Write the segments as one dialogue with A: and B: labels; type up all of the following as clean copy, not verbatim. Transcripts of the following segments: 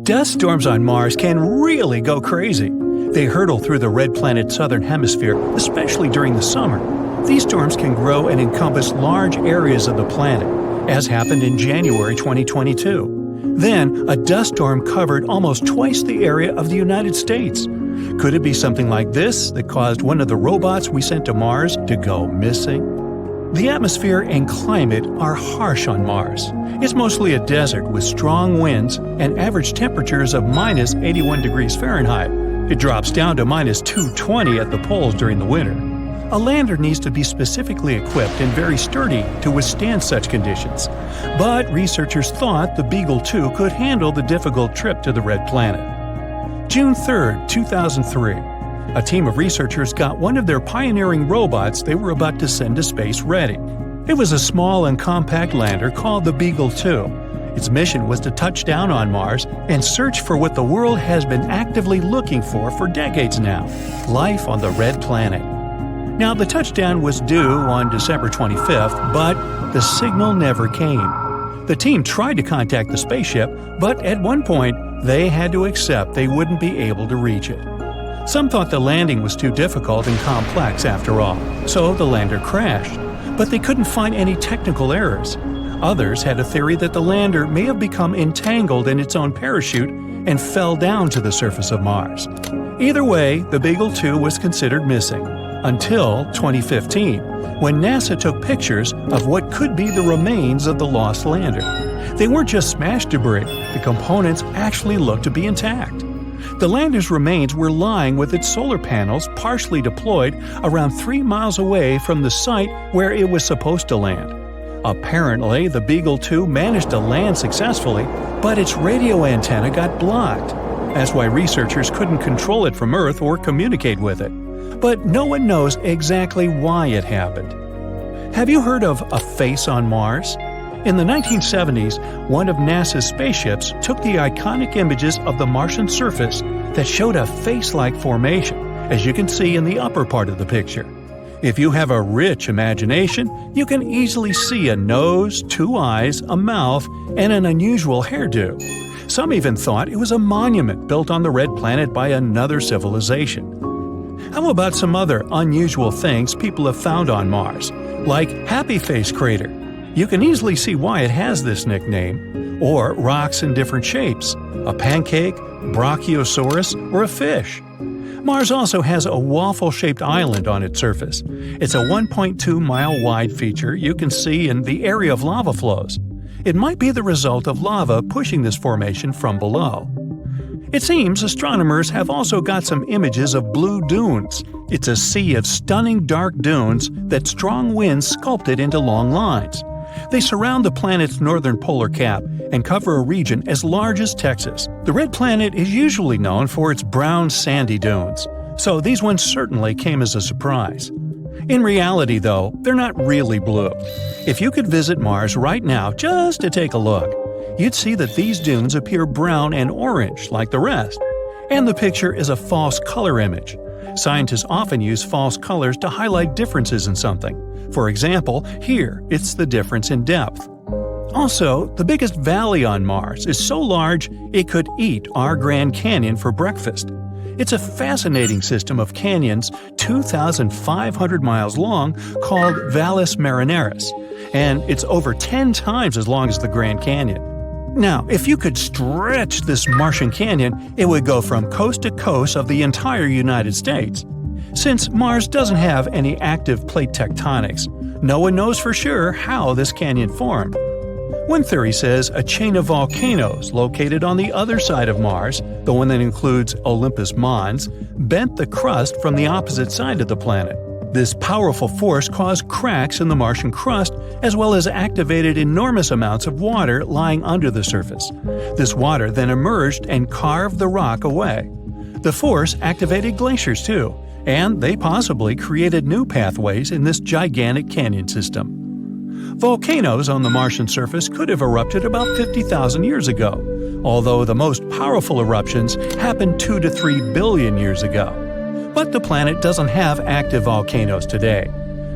A: Dust storms on Mars can really go crazy. They hurtle through the red planet's southern hemisphere, especially during the summer. These storms can grow and encompass large areas of the planet, as happened in January 2022. Then, a dust storm covered almost twice the area of the United States. Could it be something like this that caused one of the robots we sent to Mars to go missing? The atmosphere and climate are harsh on Mars. It's mostly a desert with strong winds and average temperatures of minus 81 degrees Fahrenheit. It drops down to minus 220 at the poles during the winter. A lander needs to be specifically equipped and very sturdy to withstand such conditions. But researchers thought the Beagle 2 could handle the difficult trip to the red planet. June 3, 2003. A team of researchers got one of their pioneering robots they were about to send to space ready. It was a small and compact lander called the Beagle 2. Its mission was to touch down on Mars and search for what the world has been actively looking for decades now: life on the red planet. Now, the touchdown was due on December 25th, but the signal never came. The team tried to contact the spaceship, but at one point, they had to accept they wouldn't be able to reach it. Some thought the landing was too difficult and complex after all, so the lander crashed. But they couldn't find any technical errors. Others had a theory that the lander may have become entangled in its own parachute and fell down to the surface of Mars. Either way, the Beagle 2 was considered missing, until 2015, when NASA took pictures of what could be the remains of the lost lander. They weren't just smashed debris, the components actually looked to be intact. The lander's remains were lying with its solar panels partially deployed around 3 miles away from the site where it was supposed to land. Apparently, the Beagle 2 managed to land successfully, but its radio antenna got blocked. That's why researchers couldn't control it from Earth or communicate with it. But no one knows exactly why it happened. Have you heard of a face on Mars? In the 1970s, one of NASA's spaceships took the iconic images of the Martian surface that showed a face-like formation, as you can see in the upper part of the picture. If you have a rich imagination, you can easily see a nose, 2 eyes, a mouth, and an unusual hairdo. Some even thought it was a monument built on the red planet by another civilization. How about some other unusual things people have found on Mars, like Happy Face Crater? You can easily see why it has this nickname. Or rocks in different shapes, a pancake, brachiosaurus, or a fish. Mars also has a waffle-shaped island on its surface. It's a 1.2-mile-wide feature you can see in the area of lava flows. It might be the result of lava pushing this formation from below. It seems astronomers have also got some images of blue dunes. It's a sea of stunning dark dunes that strong winds sculpted into long lines. They surround the planet's northern polar cap and cover a region as large as Texas. The red planet is usually known for its brown sandy dunes, so these ones certainly came as a surprise. In reality, though, they're not really blue. If you could visit Mars right now just to take a look, you'd see that these dunes appear brown and orange like the rest. And the picture is a false color image. Scientists often use false colors to highlight differences in something. For example, here it's the difference in depth. Also, the biggest valley on Mars is so large it could eat our Grand Canyon for breakfast. It's a fascinating system of canyons 2,500 miles long called Valles Marineris, and it's over 10 times as long as the Grand Canyon. Now, if you could stretch this Martian canyon, it would go from coast to coast of the entire United States. Since Mars doesn't have any active plate tectonics, no one knows for sure how this canyon formed. One theory says a chain of volcanoes located on the other side of Mars, the one that includes Olympus Mons, bent the crust from the opposite side of the planet. This powerful force caused cracks in the Martian crust as well as activated enormous amounts of water lying under the surface. This water then emerged and carved the rock away. The force activated glaciers too, and they possibly created new pathways in this gigantic canyon system. Volcanoes on the Martian surface could have erupted about 50,000 years ago, although the most powerful eruptions happened 2 to 3 billion years ago. But the planet doesn't have active volcanoes today.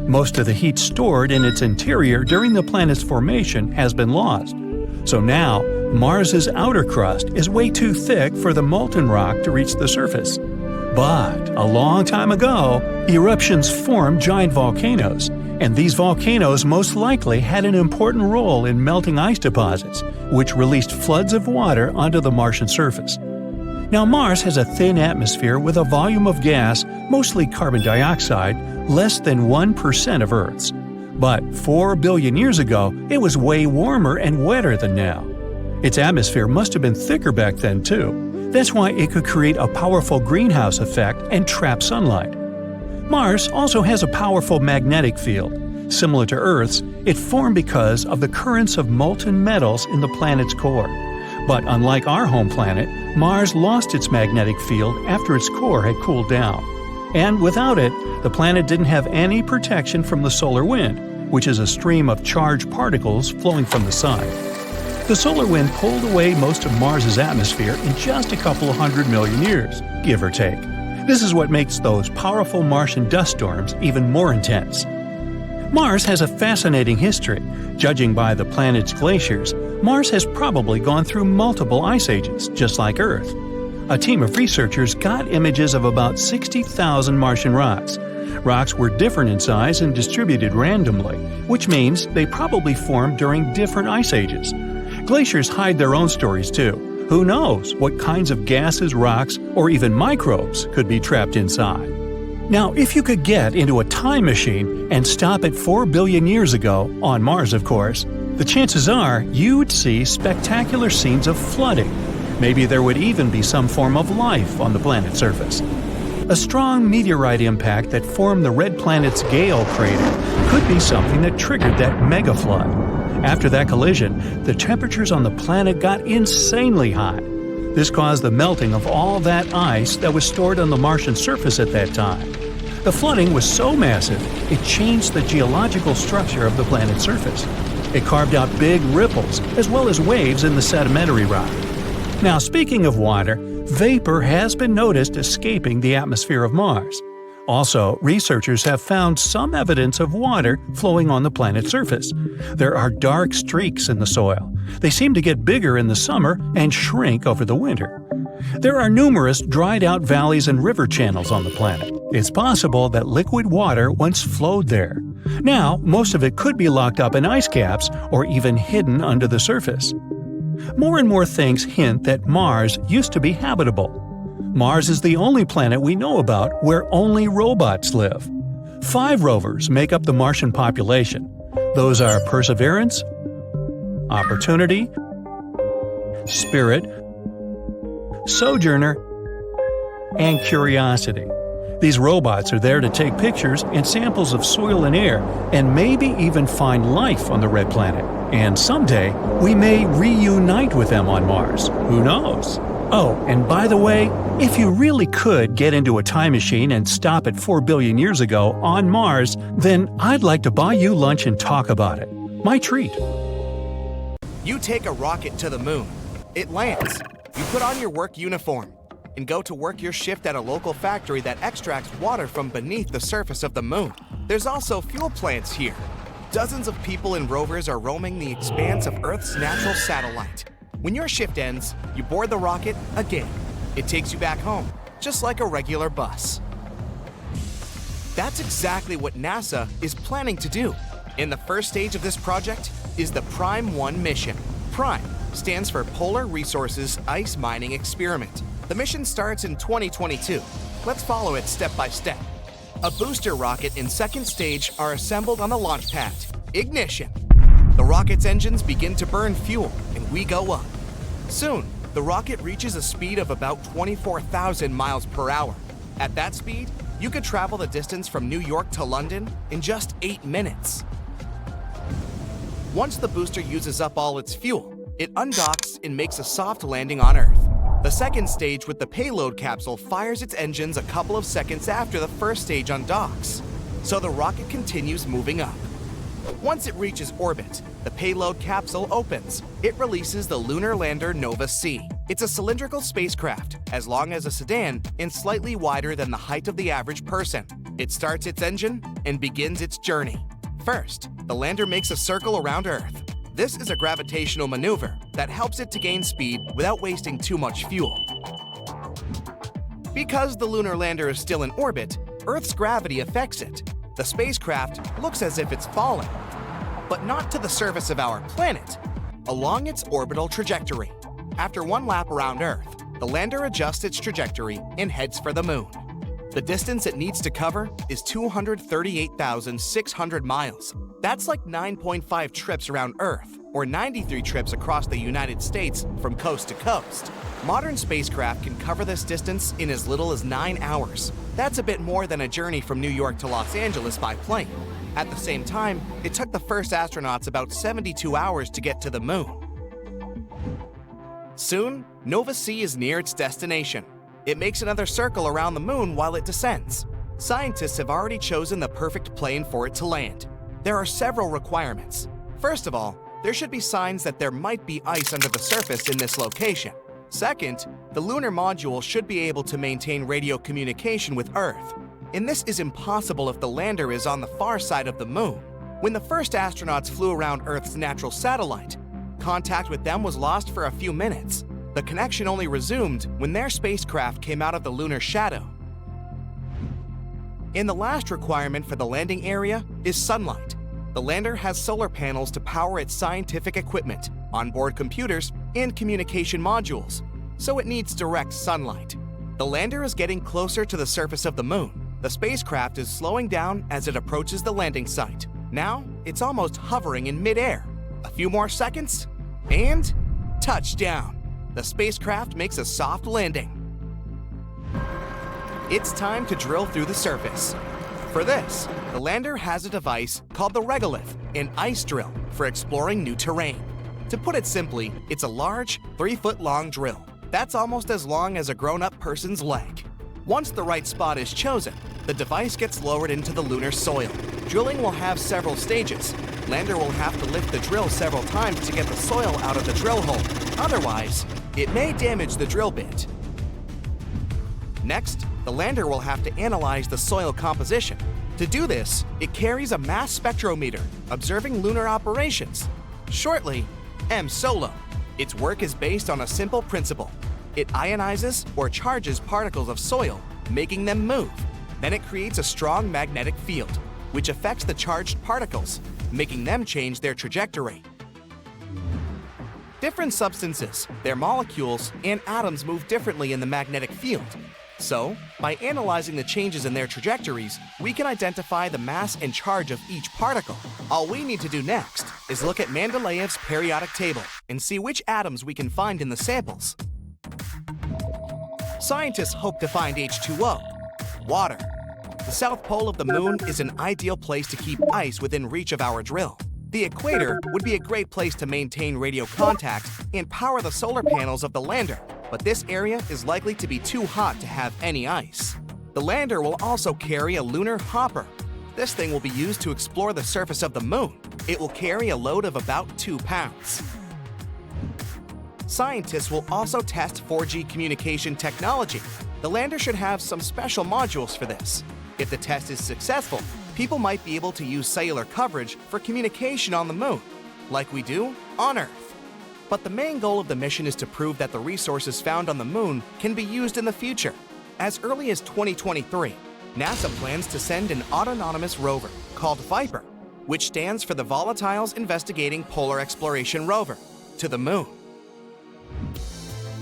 A: Most of the heat stored in its interior during the planet's formation has been lost. So now, Mars's outer crust is way too thick for the molten rock to reach the surface. But a long time ago, eruptions formed giant volcanoes, and these volcanoes most likely had an important role in melting ice deposits, which released floods of water onto the Martian surface. Now, Mars has a thin atmosphere with a volume of gas, mostly carbon dioxide, less than 1% of Earth's. But 4 billion years ago, it was way warmer and wetter than now. Its atmosphere must have been thicker back then, too. That's why it could create a powerful greenhouse effect and trap sunlight. Mars also has a powerful magnetic field. Similar to Earth's, it formed because of the currents of molten metals in the planet's core. But unlike our home planet, Mars lost its magnetic field after its core had cooled down. And without it, the planet didn't have any protection from the solar wind, which is a stream of charged particles flowing from the sun. The solar wind pulled away most of Mars's atmosphere in just a couple of 100 million years, give or take. This is what makes those powerful Martian dust storms even more intense. Mars has a fascinating history. Judging by the planet's glaciers, Mars has probably gone through multiple ice ages, just like Earth. A team of researchers got images of about 60,000 Martian rocks. Rocks were different in size and distributed randomly, which means they probably formed during different ice ages. Glaciers hide their own stories too. Who knows what kinds of gases, rocks, or even microbes could be trapped inside? Now, if you could get into a time machine and stop at 4 billion years ago, on Mars of course, the chances are you'd see spectacular scenes of flooding. Maybe there would even be some form of life on the planet's surface. A strong meteorite impact that formed the red planet's Gale crater could be something that triggered that mega flood. After that collision, the temperatures on the planet got insanely hot. This caused the melting of all that ice that was stored on the Martian surface at that time. The flooding was so massive, it changed the geological structure of the planet's surface. It carved out big ripples, as well as waves in the sedimentary rock. Now, speaking of water, vapor has been noticed escaping the atmosphere of Mars. Also, researchers have found some evidence of water flowing on the planet's surface. There are dark streaks in the soil. They seem to get bigger in the summer and shrink over the winter. There are numerous dried-out valleys and river channels on the planet. It's possible that liquid water once flowed there. Now, most of it could be locked up in ice caps or even hidden under the surface. More and more things hint that Mars used to be habitable. Mars is the only planet we know about where only robots live. 5 rovers make up the Martian population. Those are Perseverance, Opportunity, Spirit, Sojourner, and Curiosity. These robots are there to take pictures and samples of soil and air, and maybe even find life on the red planet. And someday, we may reunite with them on Mars. Who knows? Oh, and by the way, if you really could get into a time machine and stop at 4 billion years ago on Mars, then I'd like to buy you lunch and talk about it. My treat.
B: You take a rocket to the moon. It lands. You put on your work uniform and go to work your shift at a local factory that extracts water from beneath the surface of the moon. There's also fuel plants here. Dozens of people and rovers are roaming the expanse of Earth's natural satellite. When your shift ends, you board the rocket again. It takes you back home, just like a regular bus. That's exactly what NASA is planning to do. In the first stage of this project is the Prime 1 mission. Prime stands for Polar Resources Ice Mining Experiment. The mission starts in 2022. Let's follow it step by step. A booster rocket and second stage are assembled on the launch pad. Ignition. The rocket's engines begin to burn fuel, and we go up. Soon, the rocket reaches a speed of about 24,000 miles per hour. At that speed, you could travel the distance from New York to London in just 8 minutes. Once the booster uses up all its fuel, it undocks and makes a soft landing on Earth. The second stage with the payload capsule fires its engines a couple of seconds after the first stage undocks, so the rocket continues moving up. Once it reaches orbit, the payload capsule opens. It releases the lunar lander Nova-C. It's a cylindrical spacecraft, as long as a sedan and slightly wider than the height of the average person. It starts its engine and begins its journey. First, the lander makes a circle around Earth. This is a gravitational maneuver that helps it to gain speed without wasting too much fuel. Because the lunar lander is still in orbit, Earth's gravity affects it. The spacecraft looks as if it's falling, but not to the surface of our planet, along its orbital trajectory. After one lap around Earth, the lander adjusts its trajectory and heads for the moon. The distance it needs to cover is 238,600 miles. That's like 9.5 trips around Earth, or 93 trips across the United States from coast to coast. Modern spacecraft can cover this distance in as little as 9 hours. That's a bit more than a journey from New York to Los Angeles by plane. At the same time, it took the first astronauts about 72 hours to get to the moon. Soon, Nova C is near its destination. It makes another circle around the moon while it descends. Scientists have already chosen the perfect plane for it to land. There are several requirements. First of all, there should be signs that there might be ice under the surface in this location. Second, the lunar module should be able to maintain radio communication with Earth. And this is impossible if the lander is on the far side of the moon. When the first astronauts flew around Earth's natural satellite, contact with them was lost for a few minutes. The connection only resumed when their spacecraft came out of the lunar shadow. And the last requirement for the landing area is sunlight. The lander has solar panels to power its scientific equipment, onboard computers, and communication modules, so it needs direct sunlight. The lander is getting closer to the surface of the moon. The spacecraft is slowing down as it approaches the landing site. Now, it's almost hovering in midair. A few more seconds, and touchdown! The spacecraft makes a soft landing. It's time to drill through the surface. For this, the lander has a device called the regolith, an ice drill for exploring new terrain. To put it simply, it's a large, 3-foot-long drill. That's almost as long as a grown-up person's leg. Once the right spot is chosen, the device gets lowered into the lunar soil. Drilling will have several stages. Lander will have to lift the drill several times to get the soil out of the drill hole. Otherwise, it may damage the drill bit. Next, the lander will have to analyze the soil composition. To do this, it carries a mass spectrometer, observing lunar operations. Shortly, M-SOLO. Its work is based on a simple principle. It ionizes or charges particles of soil, making them move. Then it creates a strong magnetic field, which affects the charged particles, making them change their trajectory. Different substances, their molecules, and atoms move differently in the magnetic field. So, by analyzing the changes in their trajectories, we can identify the mass and charge of each particle. All we need to do next is look at Mendeleev's periodic table and see which atoms we can find in the samples. Scientists hope to find H2O, water. The south pole of the moon is an ideal place to keep ice within reach of our drill. The equator would be a great place to maintain radio contact and power the solar panels of the lander, but this area is likely to be too hot to have any ice. The lander will also carry a lunar hopper. This thing will be used to explore the surface of the moon. It will carry a load of about 2 pounds. Scientists will also test 4G communication technology. The lander should have some special modules for this. If the test is successful, people might be able to use cellular coverage for communication on the moon, like we do on Earth. But the main goal of the mission is to prove that the resources found on the moon can be used in the future. As early as 2023, NASA plans to send an autonomous rover called Viper, which stands for the Volatiles Investigating Polar Exploration Rover, to the moon.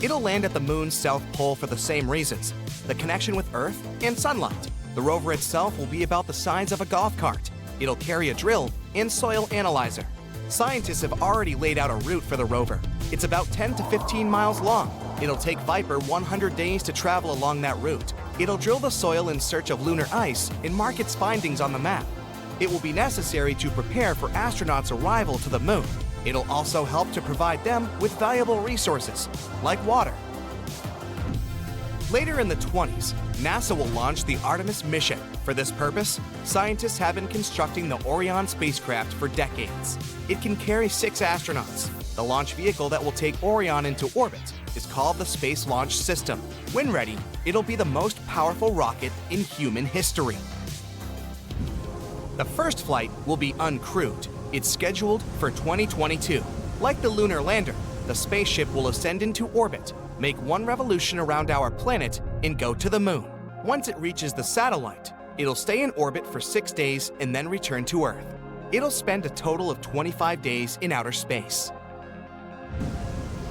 B: It'll land at the moon's south pole for the same reasons: the connection with Earth and sunlight. The rover itself will be about the size of a golf cart. It'll carry a drill and soil analyzer. Scientists have already laid out a route for the rover. It's about 10 to 15 miles long. It'll take Viper 100 days to travel along that route. It'll drill the soil in search of lunar ice and mark its findings on the map. It will be necessary to prepare for astronauts' arrival to the moon. It'll also help to provide them with valuable resources, like water. Later in the 20s, NASA will launch the Artemis mission. For this purpose, scientists have been constructing the Orion spacecraft for decades. It can carry 6 astronauts. The launch vehicle that will take Orion into orbit is called the Space Launch System. When ready, it'll be the most powerful rocket in human history. The first flight will be uncrewed. It's scheduled for 2022. Like the lunar lander, the spaceship will ascend into orbit, make one revolution around our planet, and go to the moon. Once it reaches the satellite, it'll stay in orbit for 6 days and then return to Earth. It'll spend a total of 25 days in outer space.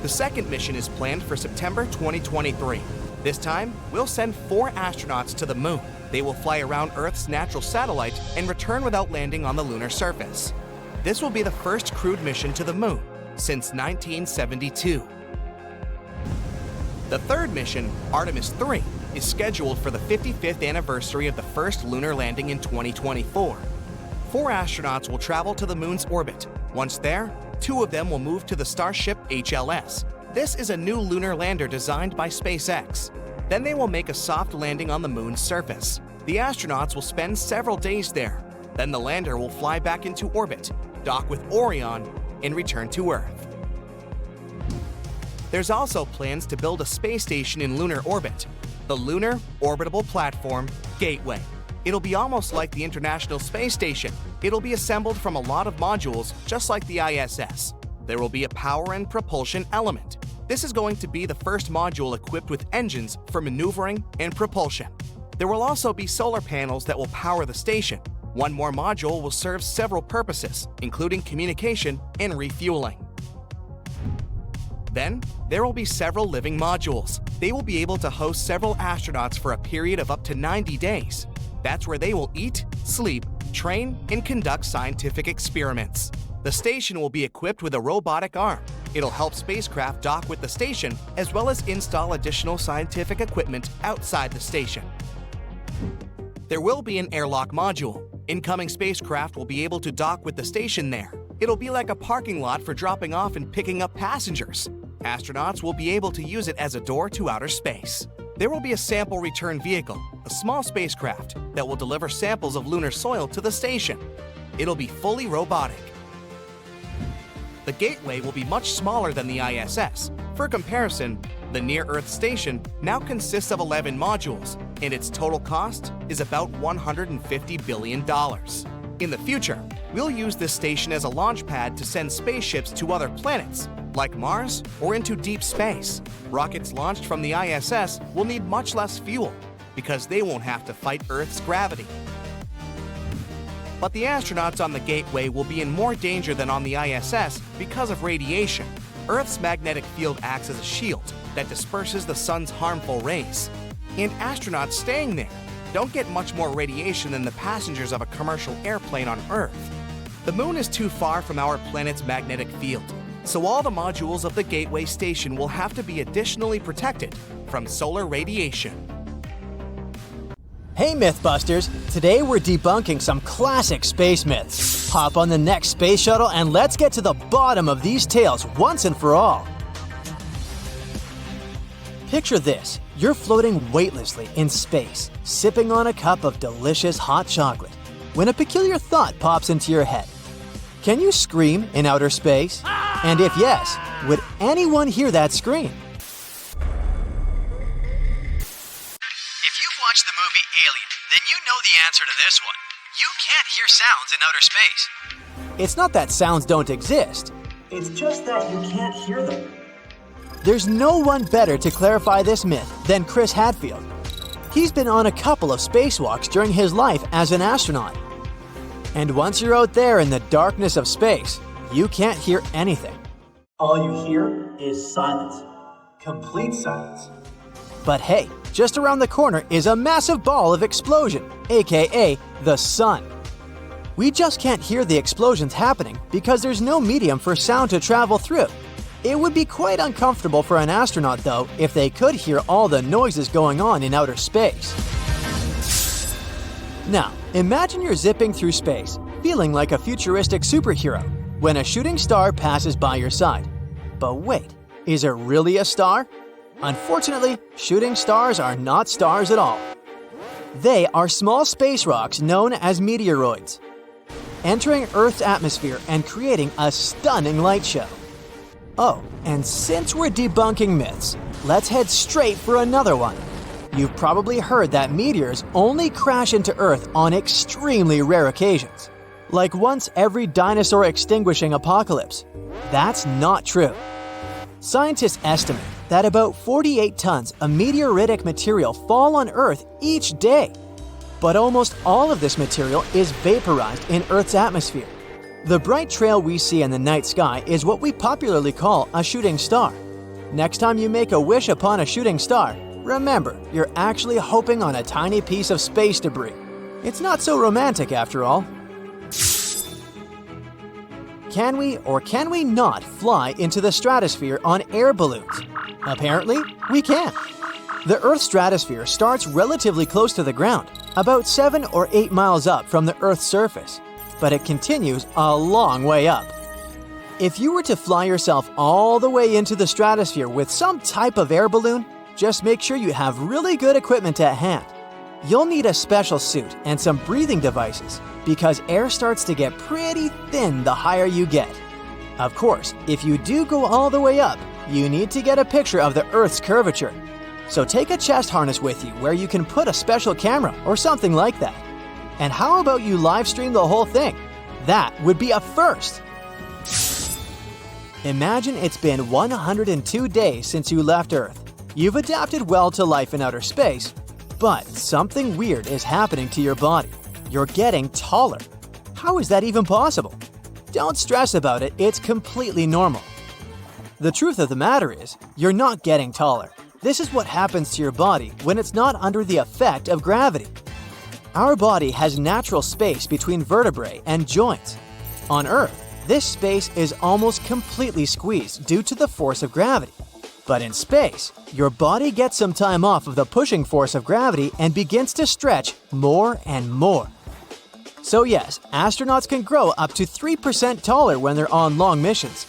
B: The second mission is planned for September 2023. This time, we'll send 4 astronauts to the moon. They will fly around Earth's natural satellite and return without landing on the lunar surface. This will be the first crewed mission to the moon since 1972. The third mission, Artemis 3, is scheduled for the 55th anniversary of the first lunar landing in 2024. 4 astronauts will travel to the moon's orbit. Once there, 2 of them will move to the Starship HLS. This is a new lunar lander designed by SpaceX. Then they will make a soft landing on the moon's surface. The astronauts will spend several days there. Then the lander will fly back into orbit, dock with Orion, and return to Earth. There's also plans to build a space station in lunar orbit, the Lunar Orbitable Platform Gateway. It'll be almost like the International Space Station. It'll be assembled from a lot of modules, just like the ISS. There will be a power and propulsion element. This is going to be the first module equipped with engines for maneuvering and propulsion. There will also be solar panels that will power the station. One more module will serve several purposes, including communication and refueling. Then, there will be several living modules. They will be able to host several astronauts for a period of up to 90 days. That's where they will eat, sleep, train, and conduct scientific experiments. The station will be equipped with a robotic arm. It'll help spacecraft dock with the station, as well as install additional scientific equipment outside the station. There will be an airlock module. Incoming spacecraft will be able to dock with the station there. It'll be like a parking lot for dropping off and picking up passengers. Astronauts will be able to use it as a door to outer space. There will be a sample return vehicle, a small spacecraft that will deliver samples of lunar soil to the station. It'll be fully robotic. The Gateway will be much smaller than the ISS. For comparison, the near-Earth station now consists of 11 modules, and its total cost is about $150 billion. In the future, we'll use this station as a launch pad to send spaceships to other planets, like Mars or into deep space. Rockets launched from the ISS will need much less fuel because they won't have to fight Earth's gravity. But the astronauts on the Gateway will be in more danger than on the ISS because of radiation. Earth's magnetic field acts as a shield that disperses the sun's harmful rays. And astronauts staying there don't get much more radiation than the passengers of a commercial airplane on Earth. The moon is too far from our planet's magnetic field, so all the modules of the Gateway station will have to be additionally protected from solar radiation.
C: Hey Mythbusters! Today we're debunking some classic space myths. Hop on the next space shuttle and let's get to the bottom of these tales once and for all. Picture this. You're floating weightlessly in space, sipping on a cup of delicious hot chocolate, when a peculiar thought pops into your head. Can you scream in outer space? And if yes, would anyone hear that scream?
D: If you've watched the movie Alien, then you know the answer to this one. You can't hear sounds in outer space.
C: It's not that sounds don't exist.
E: It's just that you can't hear them.
C: There's no one better to clarify this myth than Chris Hadfield. He's been on a couple of spacewalks during his life as an astronaut. And once you're out there in the darkness of space, you can't hear anything.
E: All you hear is silence. Complete silence.
C: But hey, just around the corner is a massive ball of explosion, aka the sun. We just can't hear the explosions happening because there's no medium for sound to travel through. It would be quite uncomfortable for an astronaut, though, if they could hear all the noises going on in outer space. Now, imagine you're zipping through space, feeling like a futuristic superhero, when a shooting star passes by your side. But wait, is it really a star? Unfortunately, shooting stars are not stars at all. They are small space rocks known as meteoroids, entering Earth's atmosphere and creating a stunning light show. Oh, and since we're debunking myths, let's head straight for another one. You've probably heard that meteors only crash into Earth on extremely rare occasions. like once every dinosaur extinguishing apocalypse. That's not true. Scientists estimate that about 48 tons of meteoritic material fall on Earth each day. But almost all of this material is vaporized in Earth's atmosphere. The bright trail we see in the night sky is what we popularly call a shooting star. Next time you make a wish upon a shooting star, remember, you're actually hoping on a tiny piece of space debris. It's not so romantic after all. Can we or can we not fly into the stratosphere on air balloons? Apparently, we can. The Earth's stratosphere starts relatively close to the ground, about 7 or 8 miles up from the Earth's surface, but it continues a long way up. If you were to fly yourself all the way into the stratosphere with some type of air balloon, just make sure you have really good equipment at hand. You'll need a special suit and some breathing devices because air starts to get pretty thin the higher you get. Of course, if you do go all the way up, you need to get a picture of the Earth's curvature. So take a chest harness with you where you can put a special camera or something like that. And how about you live stream the whole thing? That would be a first! Imagine it's been 102 days since you left Earth. You've adapted well to life in outer space, but something weird is happening to your body. You're getting taller. How is that even possible? Don't stress about it, it's completely normal. The truth of the matter is, you're not getting taller. This is what happens to your body when it's not under the effect of gravity. Our body has natural space between vertebrae and joints. On Earth, this space is almost completely squeezed due to the force of gravity. But in space, your body gets some time off of the pushing force of gravity and begins to stretch more and more. So yes, astronauts can grow up to 3% taller when they're on long missions.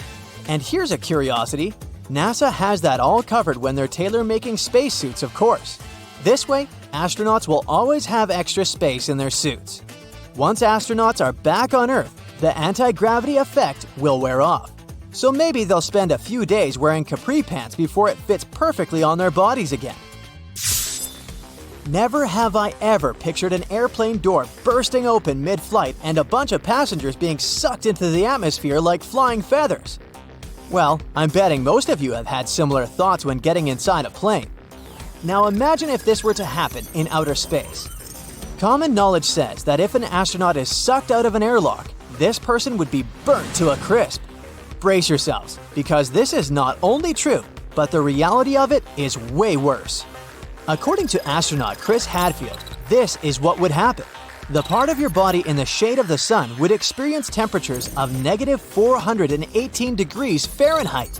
C: And here's a curiosity. NASA has that all covered when they're tailor-making spacesuits, of course. This way, astronauts will always have extra space in their suits. Once astronauts are back on Earth, the anti-gravity effect will wear off. So maybe they'll spend a few days wearing capri pants before it fits perfectly on their bodies again. Never have I ever pictured an airplane door bursting open mid-flight and a bunch of passengers being sucked into the atmosphere like flying feathers. Well, I'm betting most of you have had similar thoughts when getting inside a plane. Now imagine if this were to happen in outer space. Common knowledge says that if an astronaut is sucked out of an airlock, this person would be burnt to a crisp. Brace yourselves, because this is not only true, but the reality of it is way worse. According to astronaut Chris Hadfield, this is what would happen. The part of your body in the shade of the sun would experience temperatures of negative 418 degrees Fahrenheit,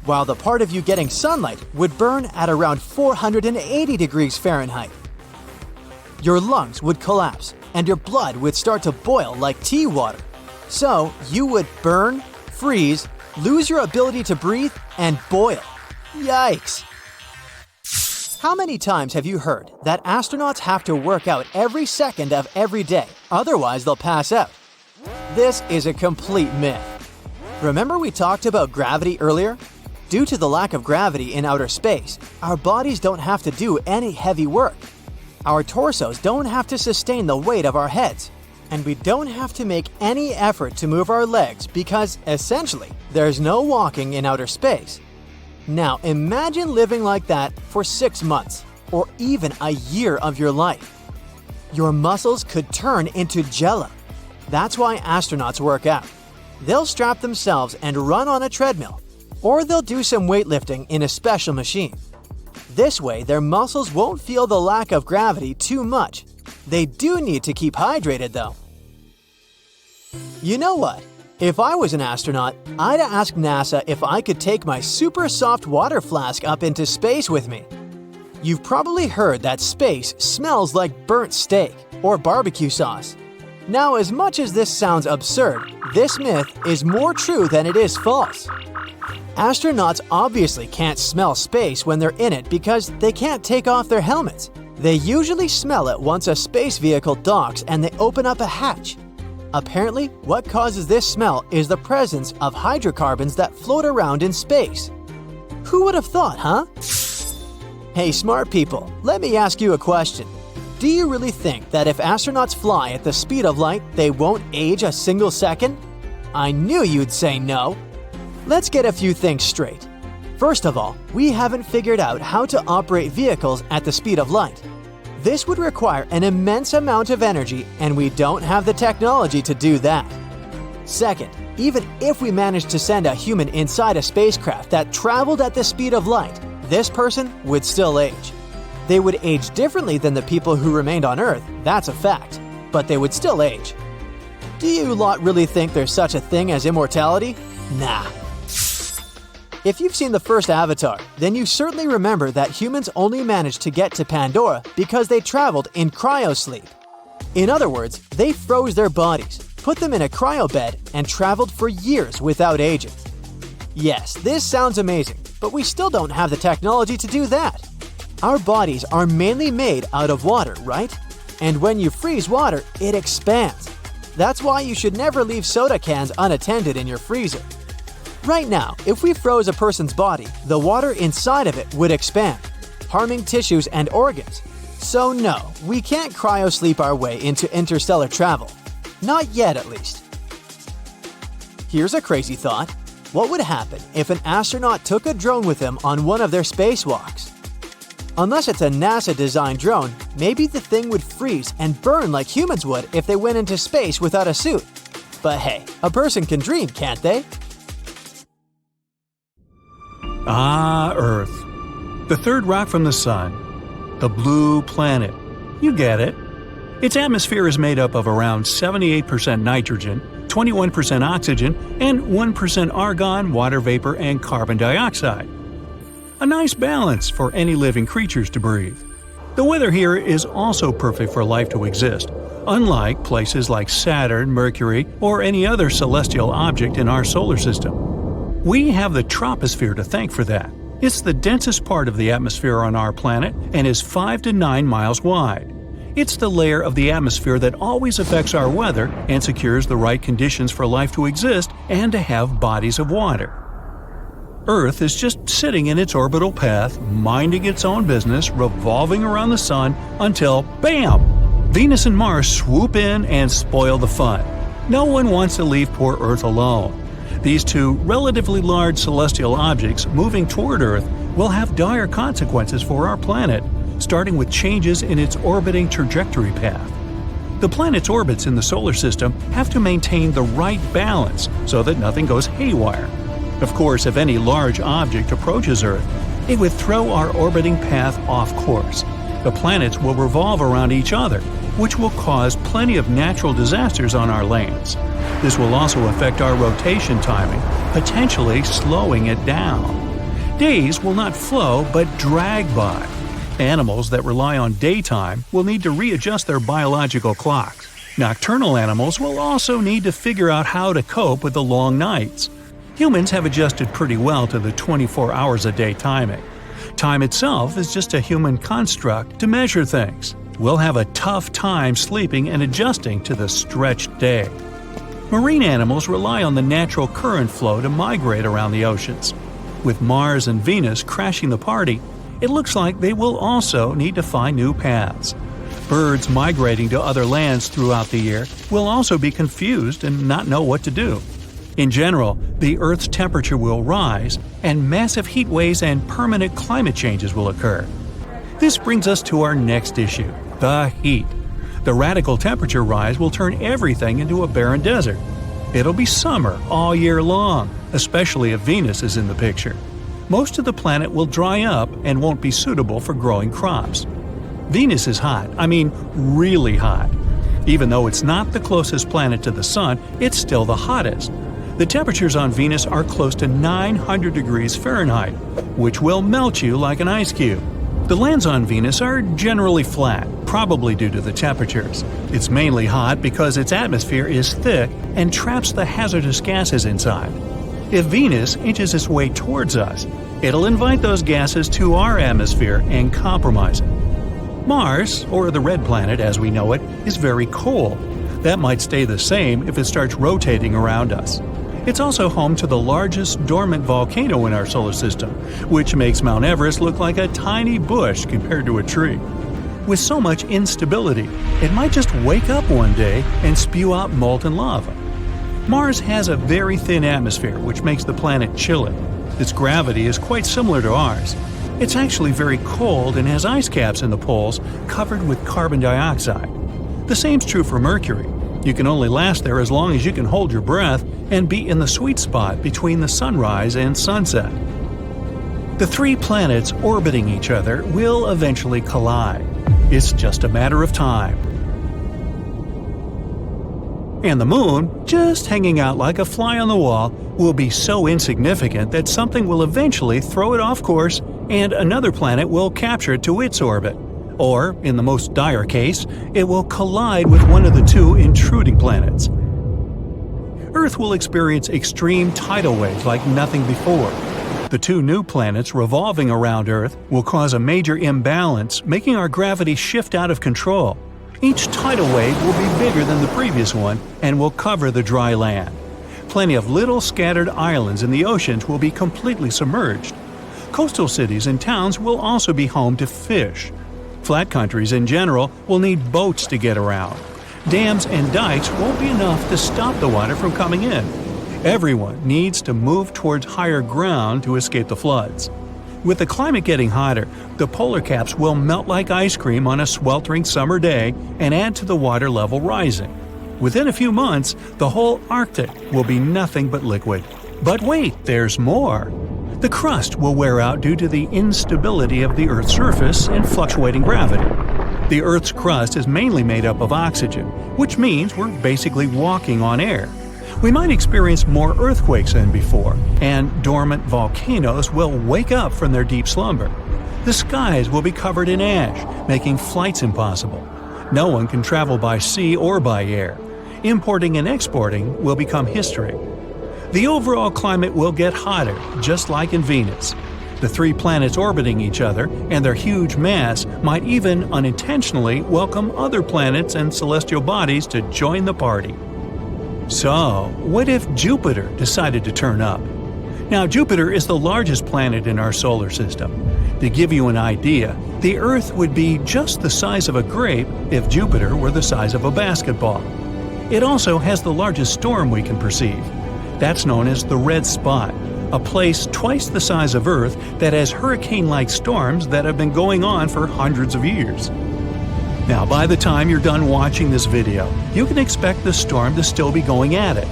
C: while the part of you getting sunlight would burn at around 480 degrees Fahrenheit. Your lungs would collapse, and your blood would start to boil like tea water. So you would burn, freeze, lose your ability to breathe, and boil. Yikes! How many times have you heard that astronauts have to work out every second of every day, otherwise they'll pass out? This is a complete myth. Remember we talked about gravity earlier? Due to the lack of gravity in outer space, our bodies don't have to do any heavy work. Our torsos don't have to sustain the weight of our heads, and we don't have to make any effort to move our legs because, essentially, there's no walking in outer space. Now imagine living like that for 6 months, or even a year of your life. Your muscles could turn into jello. That's why astronauts work out. They'll strap themselves and run on a treadmill, or they'll do some weightlifting in a special machine. This way, their muscles won't feel the lack of gravity too much. They do need to keep hydrated though. You know what? If I was an astronaut, I'd ask NASA if I could take my super soft water flask up into space with me. You've probably heard that space smells like burnt steak or barbecue sauce. Now, as much as this sounds absurd, this myth is more true than it is false. Astronauts obviously can't smell space when they're in it because they can't take off their helmets. They usually smell it once a space vehicle docks and they open up a hatch. Apparently, what causes this smell is the presence of hydrocarbons that float around in space. Who would have thought, huh? Hey smart people, let me ask you a question. Do you really think that if astronauts fly at the speed of light, they won't age a single second? I knew you'd say no. Let's get a few things straight. First of all, we haven't figured out how to operate vehicles at the speed of light. This would require an immense amount of energy, and we don't have the technology to do that. Second, even if we managed to send a human inside a spacecraft that traveled at the speed of light, this person would still age. They would age differently than the people who remained on Earth, that's a fact, but they would still age. Do you lot really think there's such a thing as immortality? Nah. If you've seen the first Avatar, then you certainly remember that humans only managed to get to Pandora because they traveled in cryosleep. In other words, they froze their bodies, put them in a cryobed, and traveled for years without aging. Yes, this sounds amazing, but we still don't have the technology to do that. Our bodies are mainly made out of water, right? And when you freeze water, it expands. That's why you should never leave soda cans unattended in your freezer. Right now, if we froze a person's body, the water inside of it would expand, harming tissues and organs. So no, we can't cryosleep our way into interstellar travel. Not yet, at least. Here's a crazy thought. What would happen if an astronaut took a drone with him on one of their spacewalks? Unless it's a NASA-designed drone, maybe the thing would freeze and burn like humans would if they went into space without a suit. But hey, a person can dream, can't they?
A: Ah, Earth. The third rock from the Sun. The blue planet. You get it. Its atmosphere is made up of around 78% nitrogen, 21% oxygen, and 1% argon, water vapor, and carbon dioxide. A nice balance for any living creatures to breathe. The weather here is also perfect for life to exist, unlike places like Saturn, Mercury, or any other celestial object in our solar system. We have the troposphere to thank for that. It's the densest part of the atmosphere on our planet and is 5 to 9 miles wide. It's the layer of the atmosphere that always affects our weather and secures the right conditions for life to exist and to have bodies of water. Earth is just sitting in its orbital path, minding its own business, revolving around the Sun until, BAM! Venus and Mars swoop in and spoil the fun. No one wants to leave poor Earth alone. These two relatively large celestial objects moving toward Earth will have dire consequences for our planet, starting with changes in its orbiting trajectory path. The planet's orbits in the solar system have to maintain the right balance so that nothing goes haywire. Of course, if any large object approaches Earth, it would throw our orbiting path off course. The planets will revolve around each other, which will cause plenty of natural disasters on our lands. This will also affect our rotation timing, potentially slowing it down. Days will not flow but drag by. Animals that rely on daytime will need to readjust their biological clocks. Nocturnal animals will also need to figure out how to cope with the long nights. Humans have adjusted pretty well to the 24 hours a day timing. Time itself is just a human construct to measure things. We'll have a tough time sleeping and adjusting to the stretched day. Marine animals rely on the natural current flow to migrate around the oceans. With Mars and Venus crashing the party, it looks like they will also need to find new paths. Birds migrating to other lands throughout the year will also be confused and not know what to do. In general, the Earth's temperature will rise, and massive heat waves and permanent climate changes will occur. This brings us to our next issue, the heat. The radical temperature rise will turn everything into a barren desert. It'll be summer all year long, especially if Venus is in the picture. Most of the planet will dry up and won't be suitable for growing crops. Venus is hot, really hot. Even though it's not the closest planet to the Sun, it's still the hottest. The temperatures on Venus are close to 900 degrees Fahrenheit, which will melt you like an ice cube. The lands on Venus are generally flat, probably due to the temperatures. It's mainly hot because its atmosphere is thick and traps the hazardous gases inside. If Venus inches its way towards us, it'll invite those gases to our atmosphere and compromise it. Mars, or the red planet as we know it, is very cold. That might stay the same if it starts rotating around us. It's also home to the largest dormant volcano in our solar system, which makes Mount Everest look like a tiny bush compared to a tree. With so much instability, it might just wake up one day and spew out molten lava. Mars has a very thin atmosphere, which makes the planet chilly. Its gravity is quite similar to ours. It's actually very cold and has ice caps in the poles covered with carbon dioxide. The same's true for Mercury. You can only last there as long as you can hold your breath and be in the sweet spot between the sunrise and sunset. The three planets orbiting each other will eventually collide. It's just a matter of time. And the Moon, just hanging out like a fly on the wall, will be so insignificant that something will eventually throw it off course and another planet will capture it to its orbit. Or, in the most dire case, it will collide with one of the two intruding planets. Earth will experience extreme tidal waves like nothing before. The two new planets revolving around Earth will cause a major imbalance, making our gravity shift out of control. Each tidal wave will be bigger than the previous one and will cover the dry land. Plenty of little scattered islands in the oceans will be completely submerged. Coastal cities and towns will also be home to fish. Flat countries in general will need boats to get around. Dams and dikes won't be enough to stop the water from coming in. Everyone needs to move towards higher ground to escape the floods. With the climate getting hotter, the polar caps will melt like ice cream on a sweltering summer day and add to the water level rising. Within a few months, the whole Arctic will be nothing but liquid. But wait, there's more! The crust will wear out due to the instability of the Earth's surface and fluctuating gravity. The Earth's crust is mainly made up of oxygen, which means we're basically walking on air. We might experience more earthquakes than before, and dormant volcanoes will wake up from their deep slumber. The skies will be covered in ash, making flights impossible. No one can travel by sea or by air. Importing and exporting will become history. The overall climate will get hotter, just like in Venus. The three planets orbiting each other and their huge mass might even unintentionally welcome other planets and celestial bodies to join the party. So, what if Jupiter decided to turn up? Now, Jupiter is the largest planet in our solar system. To give you an idea, the Earth would be just the size of a grape if Jupiter were the size of a basketball. It also has the largest storm we can perceive. That's known as the red spot, a place twice the size of Earth that has hurricane-like storms that have been going on for hundreds of years. Now, by the time you're done watching this video, you can expect the storm to still be going at it.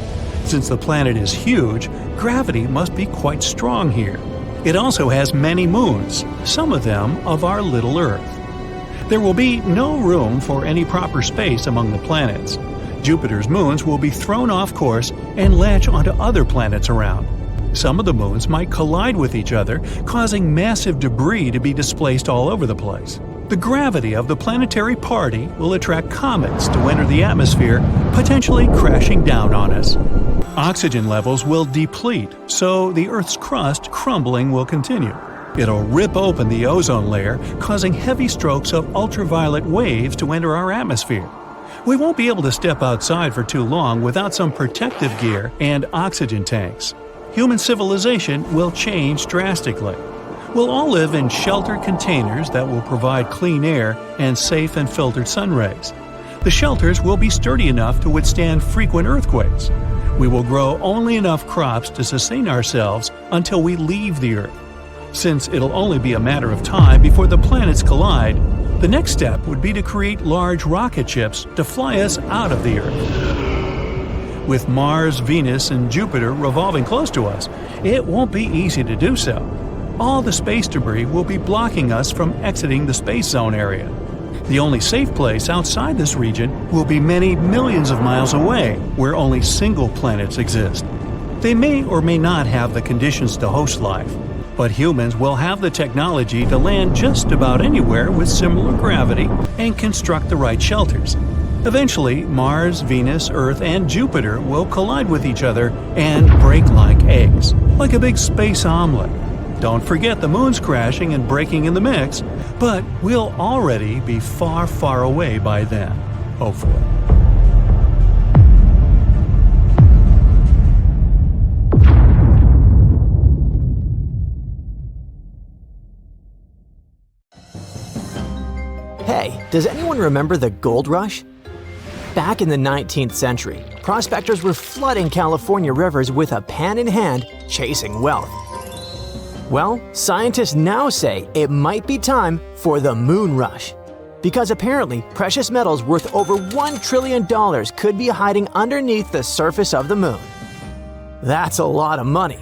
A: Since the planet is huge, gravity must be quite strong here. It also has many moons, some of them of our little Earth. There will be no room for any proper space among the planets. Jupiter's moons will be thrown off course and latch onto other planets around. Some of the moons might collide with each other, causing massive debris to be displaced all over the place. The gravity of the planetary party will attract comets to enter the atmosphere, potentially crashing down on us. Oxygen levels will deplete, so the Earth's crust crumbling will continue. It'll rip open the ozone layer, causing heavy strokes of ultraviolet waves to enter our atmosphere. We won't be able to step outside for too long without some protective gear and oxygen tanks. Human civilization will change drastically. We'll all live in sheltered containers that will provide clean air and safe and filtered sun rays. The shelters will be sturdy enough to withstand frequent earthquakes. We will grow only enough crops to sustain ourselves until we leave the Earth. Since it'll only be a matter of time before the planets collide, the next step would be to create large rocket ships to fly us out of the Earth. With Mars, Venus, and Jupiter revolving close to us, it won't be easy to do so. All the space debris will be blocking us from exiting the space zone area. The only safe place outside this region will be many millions of miles away, where only single planets exist. They may or may not have the conditions to host life, but humans will have the technology to land just about anywhere with similar gravity and construct the right shelters. Eventually, Mars, Venus, Earth, and Jupiter will collide with each other and break like eggs, like a big space omelet. Don't forget the moon's crashing and breaking in the mix, but we'll already be far, far away by then, hopefully.
C: Hey, does anyone remember the gold rush? Back in the 19th century, prospectors were flooding California rivers with a pan in hand, chasing wealth. Well, scientists now say it might be time for the moon rush. Because apparently, precious metals worth over $1 trillion could be hiding underneath the surface of the moon. That's a lot of money.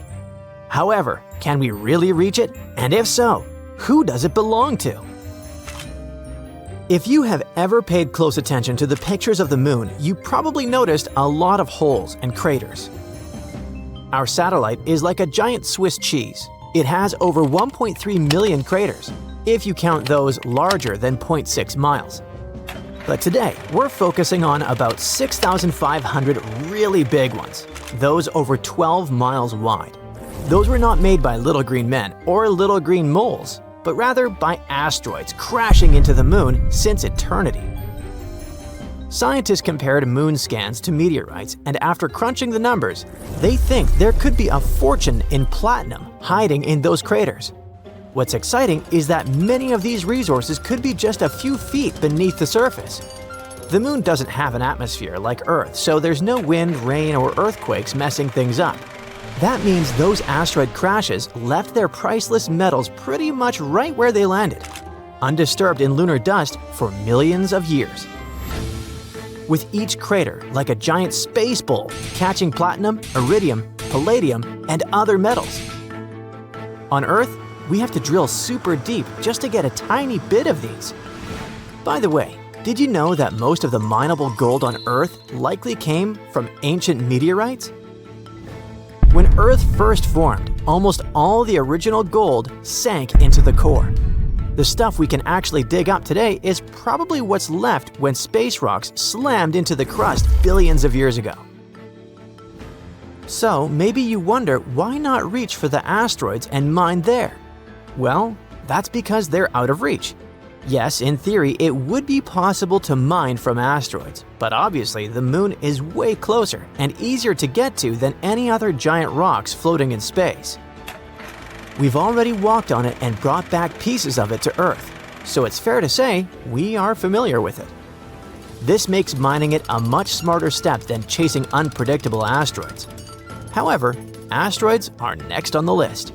C: However, can we really reach it? And if so, who does it belong to? If you have ever paid close attention to the pictures of the moon, you probably noticed a lot of holes and craters. Our satellite is like a giant Swiss cheese. It has over 1.3 million craters, if you count those larger than 0.6 miles. But today, we're focusing on about 6,500 really big ones, those over 12 miles wide. Those were not made by little green men or little green moles, but rather by asteroids crashing into the moon since eternity. Scientists compared moon scans to meteorites, and after crunching the numbers, they think there could be a fortune in platinum hiding in those craters. What's exciting is that many of these resources could be just a few feet beneath the surface. The moon doesn't have an atmosphere like Earth, so there's no wind, rain, or earthquakes messing things up. That means those asteroid crashes left their priceless metals pretty much right where they landed, undisturbed in lunar dust for millions of years. With each crater like a giant space bowl catching platinum, iridium, palladium, and other metals. On Earth, we have to drill super deep just to get a tiny bit of these. By the way, did you know that most of the mineable gold on Earth likely came from ancient meteorites? When Earth first formed, almost all the original gold sank into the core. The stuff we can actually dig up today is probably what's left when space rocks slammed into the crust billions of years ago. So maybe you wonder why not reach for the asteroids and mine there? Well, that's because they're out of reach. Yes, in theory, it would be possible to mine from asteroids, but obviously the moon is way closer and easier to get to than any other giant rocks floating in space. We've already walked on it and brought back pieces of it to Earth, so it's fair to say we are familiar with it. This makes mining it a much smarter step than chasing unpredictable asteroids. However, asteroids are next on the list.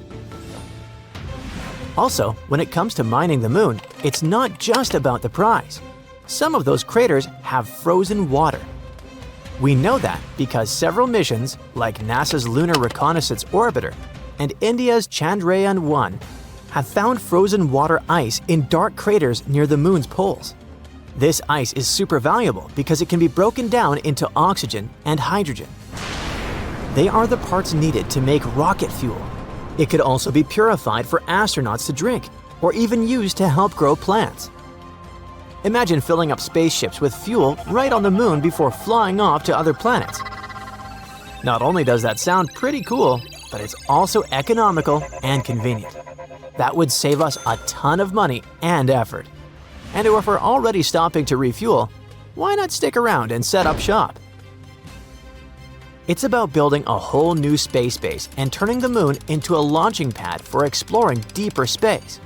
C: Also, when it comes to mining the moon, it's not just about the prize. Some of those craters have frozen water. We know that because several missions, like NASA's Lunar Reconnaissance Orbiter and India's Chandrayaan-1, have found frozen water ice in dark craters near the moon's poles. This ice is super valuable because it can be broken down into oxygen and hydrogen. They are the parts needed to make rocket fuel. It could also be purified for astronauts to drink, or even used to help grow plants. Imagine filling up spaceships with fuel right on the moon before flying off to other planets. Not only does that sound pretty cool, but it's also economical and convenient. That would save us a ton of money and effort. And if we're already stopping to refuel, why not stick around and set up shop? It's about building a whole new space base and turning the moon into a launching pad for exploring deeper space.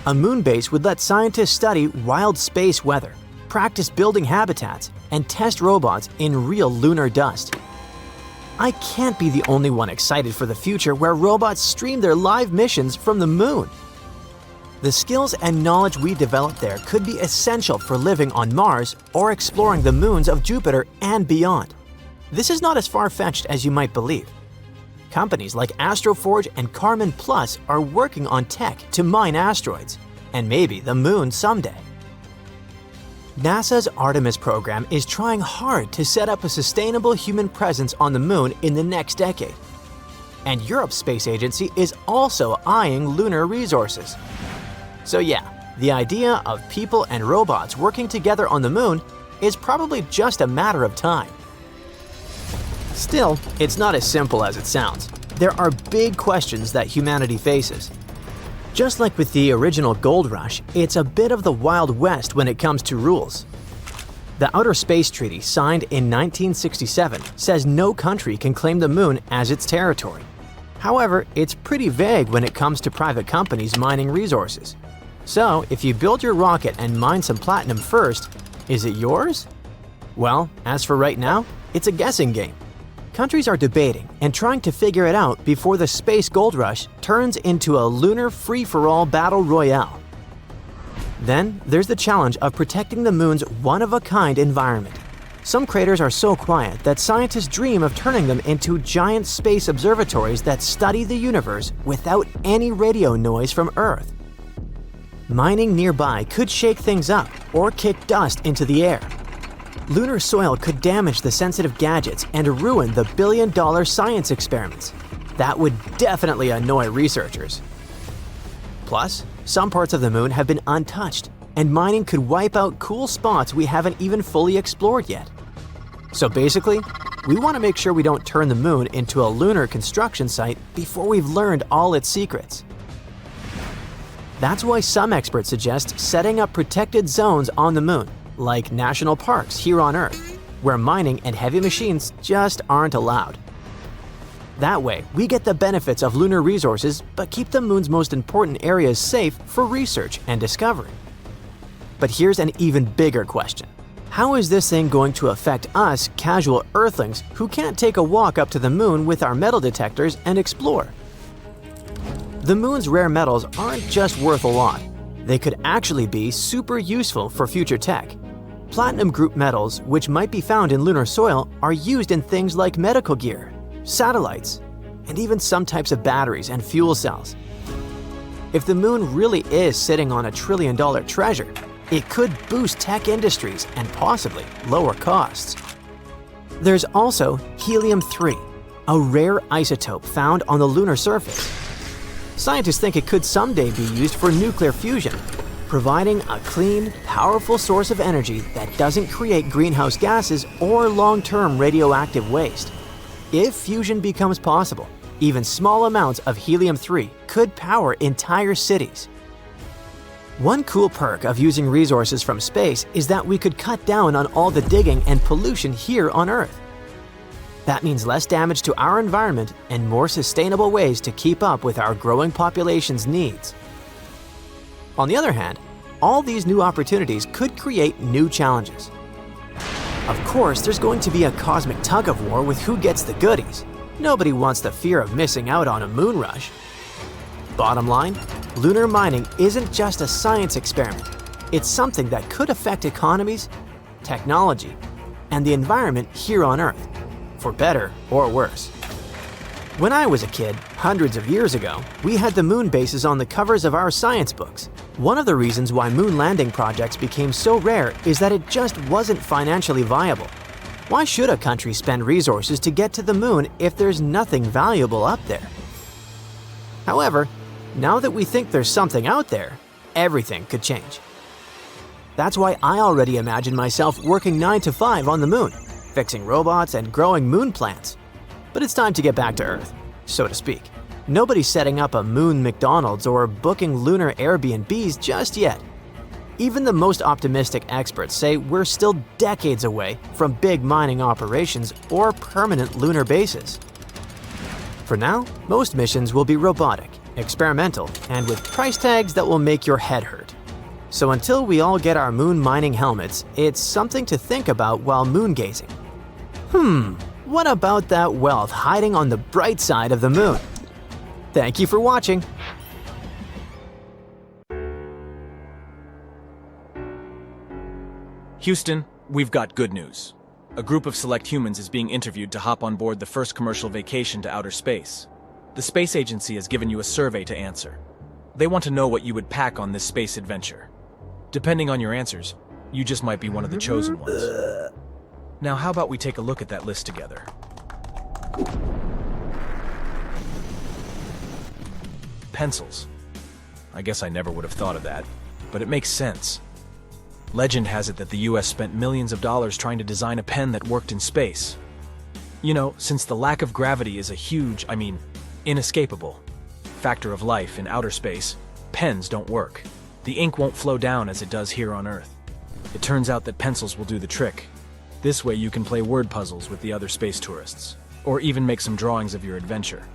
C: A moon base would let scientists study wild space weather, practice building habitats, and test robots in real lunar dust. I can't be the only one excited for the future where robots stream their live missions from the moon. The skills and knowledge we develop there could be essential for living on Mars or exploring the moons of Jupiter and beyond. This is not as far-fetched as you might believe. Companies like Astroforge and Karman Plus are working on tech to mine asteroids, and maybe the moon someday. NASA's Artemis program is trying hard to set up a sustainable human presence on the moon in the next decade. And Europe's space agency is also eyeing lunar resources. So yeah, the idea of people and robots working together on the moon is probably just a matter of time. Still, it's not as simple as it sounds. There are big questions that humanity faces. Just like with the original gold rush, it's a bit of the Wild West when it comes to rules. The Outer Space Treaty, signed in 1967, says no country can claim the moon as its territory. However, it's pretty vague when it comes to private companies mining resources. So, if you build your rocket and mine some platinum first, is it yours? Well, as for right now, it's a guessing game. Countries are debating and trying to figure it out before the space gold rush turns into a lunar free-for-all battle royale. Then, there's the challenge of protecting the moon's one-of-a-kind environment. Some craters are so quiet that scientists dream of turning them into giant space observatories that study the universe without any radio noise from Earth. Mining nearby could shake things up or kick dust into the air. Lunar soil could damage the sensitive gadgets and ruin the billion-dollar science experiments. That would definitely annoy researchers. Plus, some parts of the moon have been untouched, and mining could wipe out cool spots we haven't even fully explored yet. So basically, we want to make sure we don't turn the moon into a lunar construction site before we've learned all its secrets. That's why some experts suggest setting up protected zones on the moon, like national parks here on Earth, where mining and heavy machines just aren't allowed. That way, we get the benefits of lunar resources but keep the moon's most important areas safe for research and discovery. But here's an even bigger question. How is this thing going to affect us casual Earthlings who can't take a walk up to the moon with our metal detectors and explore? The moon's rare metals aren't just worth a lot. They could actually be super useful for future tech. Platinum group metals, which might be found in lunar soil, are used in things like medical gear, satellites, and even some types of batteries and fuel cells. If the moon really is sitting on $1 trillion treasure, it could boost tech industries and possibly lower costs. There's also helium-3, a rare isotope found on the lunar surface. Scientists think it could someday be used for nuclear fusion, providing a clean, powerful source of energy that doesn't create greenhouse gases or long-term radioactive waste. If fusion becomes possible, even small amounts of helium-3 could power entire cities. One cool perk of using resources from space is that we could cut down on all the digging and pollution here on Earth. That means less damage to our environment and more sustainable ways to keep up with our growing population's needs. On the other hand, all these new opportunities could create new challenges. Of course, there's going to be a cosmic tug-of-war with who gets the goodies. Nobody wants the fear of missing out on a moon rush. Bottom line, lunar mining isn't just a science experiment. It's something that could affect economies, technology, and the environment here on Earth, for better or worse. When I was a kid, hundreds of years ago, we had the moon bases on the covers of our science books. One of the reasons why moon landing projects became so rare is that it just wasn't financially viable. Why should a country spend resources to get to the moon if there's nothing valuable up there? However, now that we think there's something out there, everything could change. That's why I already imagine myself working 9 to 5 on the moon, fixing robots and growing moon plants. But it's time to get back to Earth, so to speak. Nobody's setting up a moon McDonald's or booking lunar Airbnbs just yet. Even the most optimistic experts say we're still decades away from big mining operations or permanent lunar bases. For now, most missions will be robotic, experimental, and with price tags that will make your head hurt. So until we all get our moon mining helmets, it's something to think about while moon gazing. What about that wealth hiding on the bright side of the moon? Thank you for watching.
F: Houston, we've got good news. A group of select humans is being interviewed to hop on board the first commercial vacation to outer space. The space agency has given you a survey to answer. They want to know what you would pack on this space adventure. Depending on your answers, you just might be one of the chosen ones. Now, how about we take a look at that list together? Pencils. I guess I never would have thought of that, but it makes sense. Legend has it that the US spent millions of dollars trying to design a pen that worked in space. You know, since the lack of gravity is a huge, inescapable factor of life in outer space, pens don't work. The ink won't flow down as it does here on Earth. It turns out that pencils will do the trick. This way you can play word puzzles with the other space tourists, or even make some drawings of your adventure.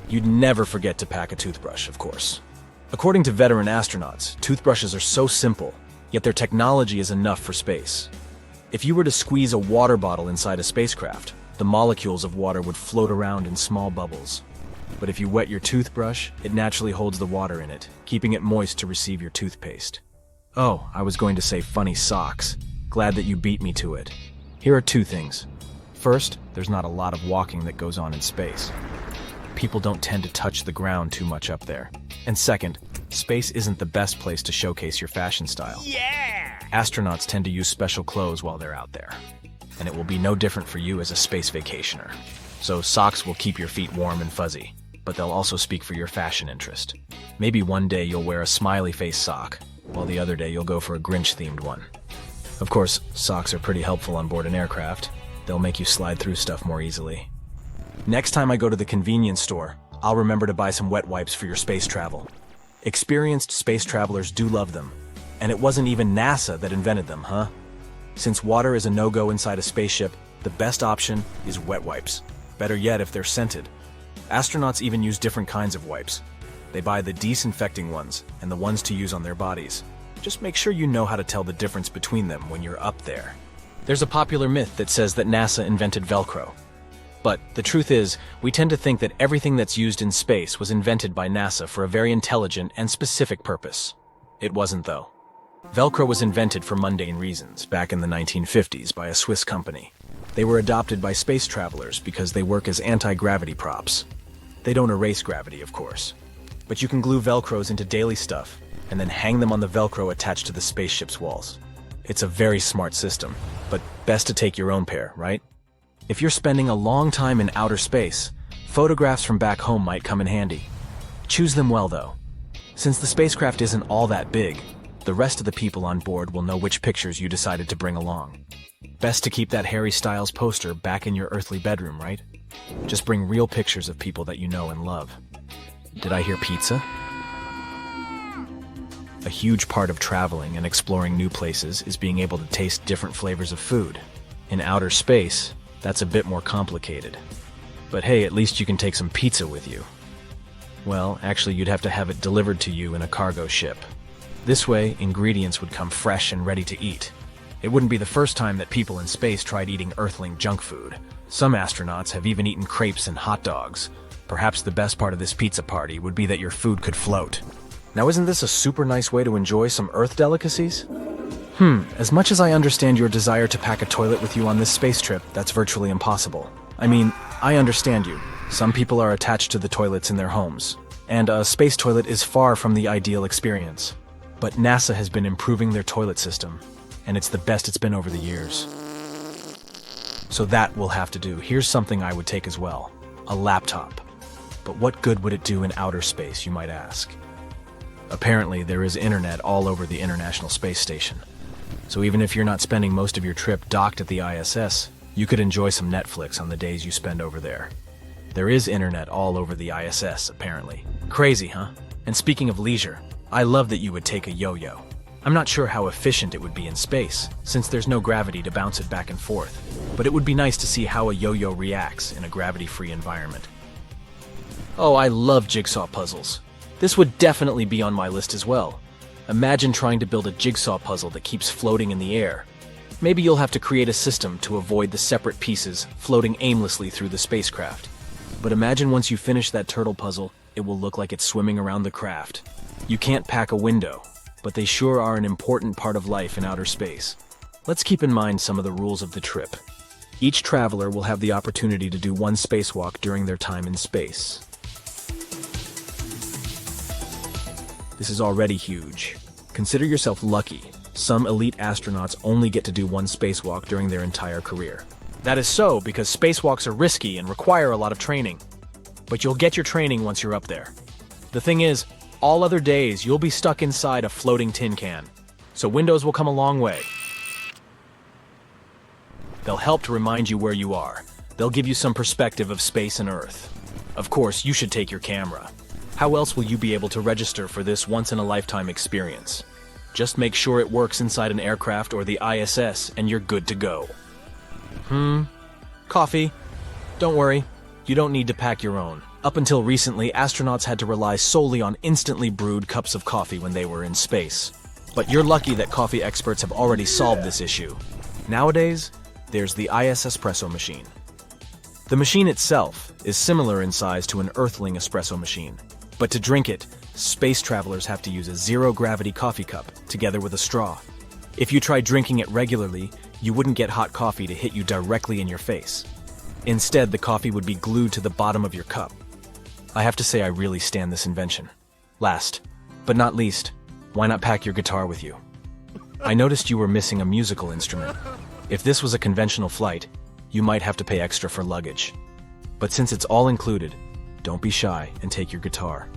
F: You'd never forget to pack a toothbrush, of course. According to veteran astronauts, toothbrushes are so simple, yet their technology is enough for space. If you were to squeeze a water bottle inside a spacecraft, the molecules of water would float around in small bubbles. But if you wet your toothbrush, it naturally holds the water in it, keeping it moist to receive your toothpaste. Oh, I was going to say funny socks. Glad that you beat me to it. Here are two things. First, there's not a lot of walking that goes on in space. People don't tend to touch the ground too much up there. And second, space isn't the best place to showcase your fashion style. Yeah! Astronauts tend to use special clothes while they're out there. And it will be no different for you as a space vacationer. So socks will keep your feet warm and fuzzy, but they'll also speak for your fashion interest. Maybe one day you'll wear a smiley face sock, while the other day you'll go for a Grinch-themed one. Of course, socks are pretty helpful on board an aircraft. They'll make you slide through stuff more easily. Next time I go to the convenience store, I'll remember to buy some wet wipes for your space travel. Experienced space travelers do love them, and it wasn't even NASA that invented them, huh? Since water is a no-go inside a spaceship, the best option is wet wipes. Better yet if they're scented. Astronauts even use different kinds of wipes. They buy the disinfecting ones and the ones to use on their bodies. Just make sure you know how to tell the difference between them when you're up there. There's a popular myth that says that NASA invented Velcro. But the truth is, we tend to think that everything that's used in space was invented by NASA for a very intelligent and specific purpose. It wasn't, though. Velcro was invented for mundane reasons back in the 1950s by a Swiss company. They were adopted by space travelers because they work as anti-gravity props. They don't erase gravity, of course. But you can glue Velcros into daily stuff and then hang them on the Velcro attached to the spaceship's walls. It's a very smart system, but best to take your own pair, right? If you're spending a long time in outer space, photographs from back home might come in handy. Choose them well, though. Since the spacecraft isn't all that big, the rest of the people on board will know which pictures you decided to bring along. Best to keep that Harry Styles poster back in your earthly bedroom, right? Just bring real pictures of people that you know and love. Did I hear pizza? A huge part of traveling and exploring new places is being able to taste different flavors of food. In outer space, that's a bit more complicated. But hey, at least you can take some pizza with you. Well, actually, you'd have to have it delivered to you in a cargo ship. This way, ingredients would come fresh and ready to eat. It wouldn't be the first time that people in space tried eating Earthling junk food. Some astronauts have even eaten crepes and hot dogs. Perhaps the best part of this pizza party would be that your food could float. Now, isn't this a super nice way to enjoy some Earth delicacies? As much as I understand your desire to pack a toilet with you on this space trip, that's virtually impossible. I mean, I understand you. Some people are attached to the toilets in their homes, and a space toilet is far from the ideal experience. But NASA has been improving their toilet system, and it's the best it's been over the years. So that will have to do. Here's something I would take as well. A laptop. But what good would it do in outer space, you might ask? Apparently, there is internet all over the International Space Station. So even if you're not spending most of your trip docked at the ISS, you could enjoy some Netflix on the days you spend over there. There is internet all over the ISS, apparently. Crazy, huh? And speaking of leisure, I love that you would take a yo-yo. I'm not sure how efficient it would be in space, since there's no gravity to bounce it back and forth, but it would be nice to see how a yo-yo reacts in a gravity-free environment. Oh, I love jigsaw puzzles. This would definitely be on my list as well. Imagine trying to build a jigsaw puzzle that keeps floating in the air. Maybe you'll have to create a system to avoid the separate pieces floating aimlessly through the spacecraft. But imagine once you finish that turtle puzzle, it will look like it's swimming around the craft. You can't pack a window, but they sure are an important part of life in outer space. Let's keep in mind some of the rules of the trip. Each traveler will have the opportunity to do one spacewalk during their time in space. This is already huge. Consider yourself lucky. Some elite astronauts only get to do one spacewalk during their entire career. That is so because spacewalks are risky and require a lot of training. But you'll get your training once you're up there. The thing is, all other days you'll be stuck inside a floating tin can. So windows will come a long way. They'll help to remind you where you are. They'll give you some perspective of space and Earth. Of course, you should take your camera. How else will you be able to register for this once-in-a-lifetime experience? Just make sure it works inside an aircraft or the ISS and you're good to go. Coffee? Don't worry, you don't need to pack your own. Up until recently, astronauts had to rely solely on instantly brewed cups of coffee when they were in space. But you're lucky that coffee experts have already solved this issue. Nowadays, there's the IS espresso machine. The machine itself is similar in size to an Earthling espresso machine, but to drink it, space travelers have to use a zero-gravity coffee cup together with a straw. If you try drinking it regularly, you wouldn't get hot coffee to hit you directly in your face. Instead, the coffee would be glued to the bottom of your cup. I have to say I really stand this invention. Last, but not least, why not pack your guitar with you? I noticed you were missing a musical instrument. If this was a conventional flight, you might have to pay extra for luggage. But since it's all included, don't be shy and take your guitar.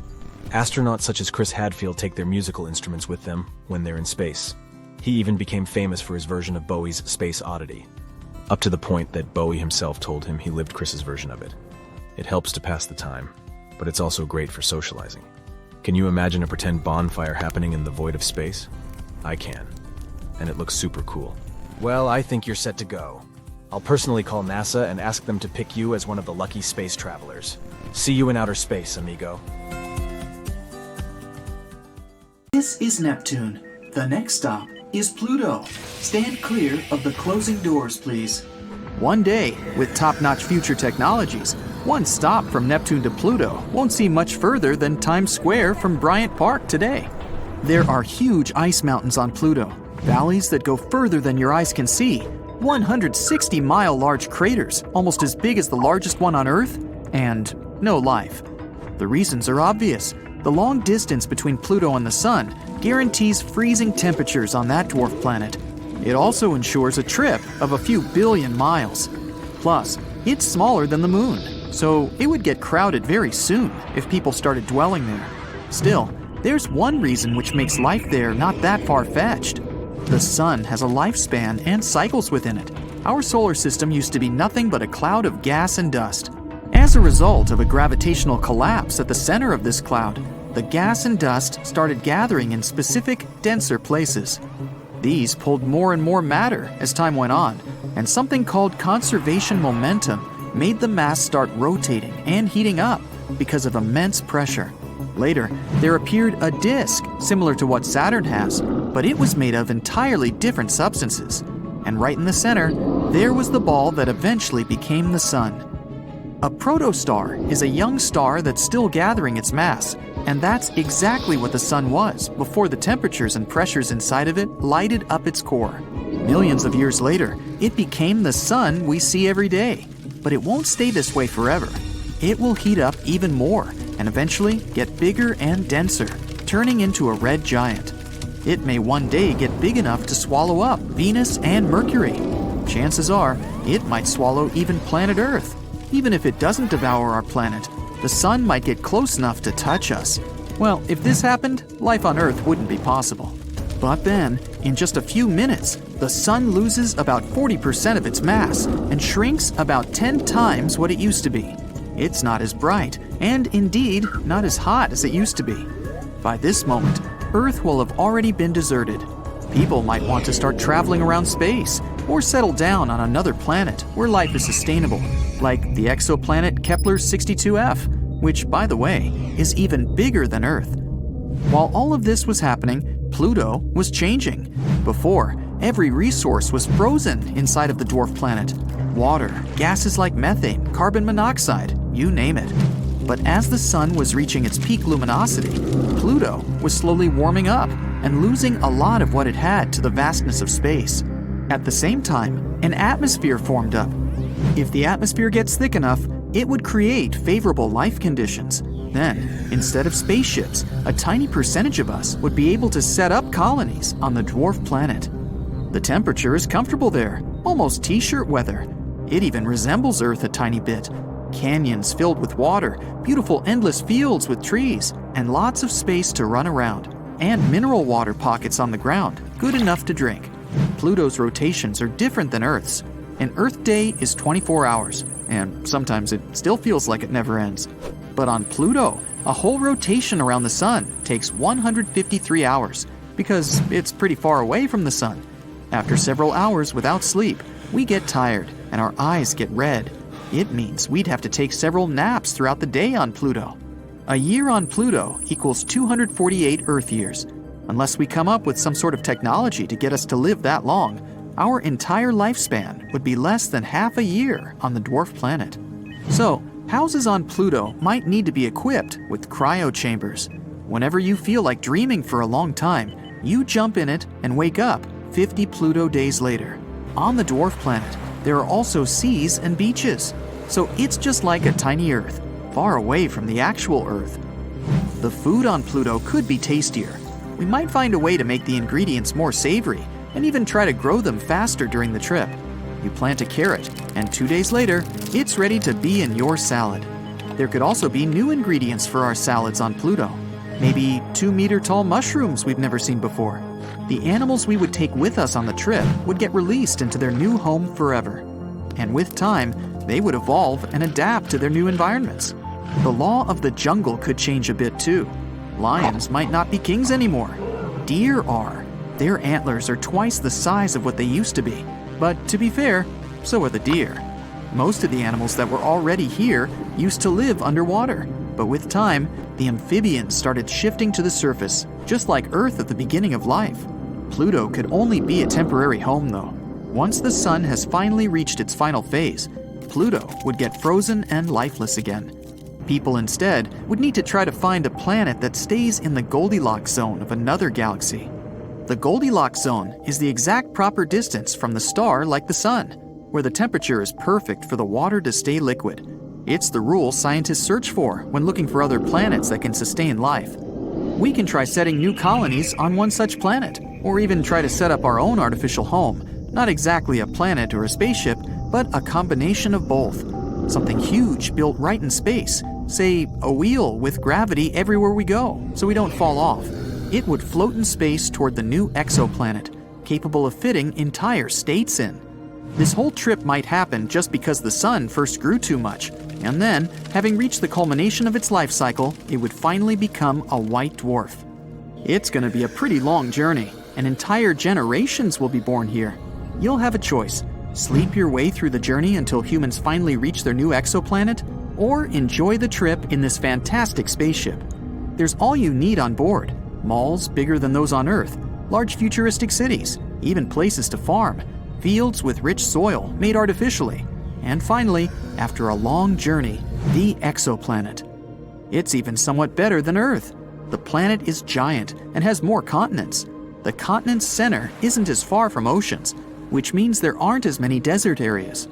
F: Astronauts such as Chris Hadfield take their musical instruments with them when they're in space. He even became famous for his version of Bowie's Space Oddity, up to the point that Bowie himself told him he lived Chris's version of it. It helps to pass the time, but it's also great for socializing. Can you imagine a pretend bonfire happening in the void of space? I can, and it looks super cool. Well, I think you're set to go. I'll personally call NASA and ask them to pick you as one of the lucky space travelers. See you in outer space, amigo.
E: This is Neptune. The next stop is Pluto. Stand clear of the closing doors, please.
C: One day, with top-notch future technologies, one stop from Neptune to Pluto won't seem much further than Times Square from Bryant Park today. There are huge ice mountains on Pluto, valleys that go further than your eyes can see, 160-mile large craters, almost as big as the largest one on Earth, and no life. The reasons are obvious. The long distance between Pluto and the Sun guarantees freezing temperatures on that dwarf planet. It also ensures a trip of a few billion miles. Plus, it's smaller than the Moon, so it would get crowded very soon if people started dwelling there. Still, there's one reason which makes life there not that far-fetched. The Sun has a lifespan and cycles within it. Our solar system used to be nothing but a cloud of gas and dust. As a result of a gravitational collapse at the center of this cloud, the gas and dust started gathering in specific, denser places. These pulled more and more matter as time went on, and something called conservation momentum made the mass start rotating and heating up because of immense pressure. Later, there appeared a disk similar to what Saturn has, but it was made of entirely different substances. And right in the center, there was the ball that eventually became the Sun. A protostar is a young star that's still gathering its mass, and that's exactly what the Sun was before the temperatures and pressures inside of it lighted up its core. Millions of years later, it became the Sun we see every day. But it won't stay this way forever. It will heat up even more and eventually get bigger and denser, turning into a red giant. It may one day get big enough to swallow up Venus and Mercury. Chances are, it might swallow even planet Earth. Even if it doesn't devour our planet, the Sun might get close enough to touch us. Well, if this happened, life on Earth wouldn't be possible. But then, in just a few minutes, the Sun loses about 40% of its mass and shrinks about 10 times what it used to be. It's not as bright, and indeed, not as hot as it used to be. By this moment, Earth will have already been deserted. People might want to start traveling around space, or settle down on another planet where life is sustainable, like the exoplanet Kepler-62f, which, by the way, is even bigger than Earth. While all of this was happening, Pluto was changing. Before, every resource was frozen inside of the dwarf planet. Water, gases like methane, carbon monoxide, you name it. But as the Sun was reaching its peak luminosity, Pluto was slowly warming up and losing a lot of what it had to the vastness of space. At the same time, an atmosphere formed up. If the atmosphere gets thick enough, it would create favorable life conditions. Then, instead of spaceships, a tiny percentage of us would be able to set up colonies on the dwarf planet. The temperature is comfortable there, almost t-shirt weather. It even resembles Earth a tiny bit. Canyons filled with water, beautiful endless fields with trees, and lots of space to run around, and mineral water pockets on the ground, good enough to drink. Pluto's rotations are different than Earth's. An Earth day is 24 hours, and sometimes it still feels like it never ends. But on Pluto, a whole rotation around the Sun takes 153 hours, because it's pretty far away from the Sun. After several hours without sleep, we get tired and our eyes get red. It means we'd have to take several naps throughout the day on Pluto. A year on Pluto equals 248 Earth years. Unless we come up with some sort of technology to get us to live that long, our entire lifespan would be less than half a year on the dwarf planet. So, houses on Pluto might need to be equipped with cryo chambers. Whenever you feel like dreaming for a long time, you jump in it and wake up 50 Pluto days later. On the dwarf planet, there are also seas and beaches, so it's just like a tiny Earth, far away from the actual Earth. The food on Pluto could be tastier. We might find a way to make the ingredients more savory and even try to grow them faster during the trip. You plant a carrot, and 2 days later, it's ready to be in your salad. There could also be new ingredients for our salads on Pluto. Maybe 2-meter-tall mushrooms we've never seen before. The animals we would take with us on the trip would get released into their new home forever. And with time, they would evolve and adapt to their new environments. The law of the jungle could change a bit too. Lions might not be kings anymore. Deer are. Their antlers are twice the size of what they used to be. But to be fair, so are the deer. Most of the animals that were already here used to live underwater. But with time, the amphibians started shifting to the surface, just like Earth at the beginning of life. Pluto could only be a temporary home though. Once the sun has finally reached its final phase, Pluto would get frozen and lifeless again. People instead would need to try to find a planet that stays in the Goldilocks zone of another galaxy. The Goldilocks zone is the exact proper distance from the star like the sun, where the temperature is perfect for the water to stay liquid. It's the rule scientists search for when looking for other planets that can sustain life. We can try setting new colonies on one such planet, or even try to set up our own artificial home, not exactly a planet or a spaceship, but a combination of both. Something huge built right in space, say a wheel with gravity everywhere we go, so we don't fall off. It would float in space toward the new exoplanet, capable of fitting entire states in. This whole trip might happen just because the sun first grew too much, and then, having reached the culmination of its life cycle, it would finally become a white dwarf. It's going to be a pretty long journey, and entire generations will be born here. You'll have a choice: sleep your way through the journey until humans finally reach their new exoplanet, or enjoy the trip in this fantastic spaceship. There's all you need on board: malls bigger than those on Earth, large futuristic cities, even places to farm, fields with rich soil made artificially, and finally, after a long journey, the exoplanet. It's even somewhat better than Earth. The planet is giant and has more continents. The continent's center isn't as far from oceans, which means there aren't as many desert areas.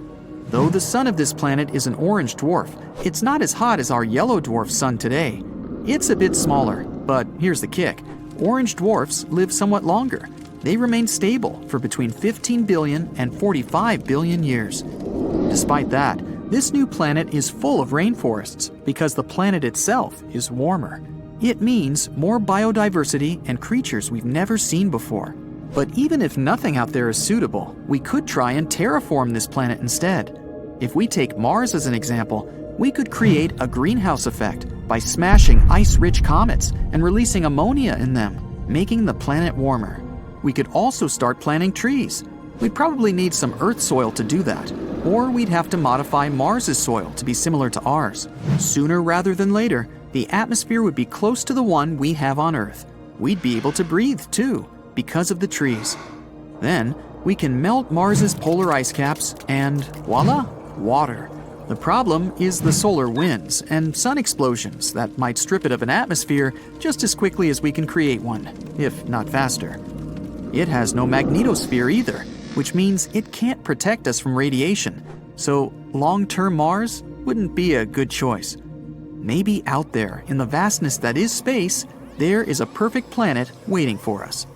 C: Though the sun of this planet is an orange dwarf, it's not as hot as our yellow dwarf sun today. It's a bit smaller, but here's the kick: orange dwarfs live somewhat longer. They remain stable for between 15 billion and 45 billion years. Despite that, this new planet is full of rainforests because the planet itself is warmer. It means more biodiversity and creatures we've never seen before. But even if nothing out there is suitable, we could try and terraform this planet instead. If we take Mars as an example, we could create a greenhouse effect by smashing ice-rich comets and releasing ammonia in them, making the planet warmer. We could also start planting trees. We'd probably need some Earth soil to do that, or we'd have to modify Mars's soil to be similar to ours. Sooner rather than later, the atmosphere would be close to the one we have on Earth. We'd be able to breathe too, because of the trees. Then, we can melt Mars's polar ice caps and voila, water. The problem is the solar winds and sun explosions that might strip it of an atmosphere just as quickly as we can create one, if not faster. It has no magnetosphere either, which means it can't protect us from radiation, so long-term Mars wouldn't be a good choice. Maybe out there, in the vastness that is space, there is a perfect planet waiting for us.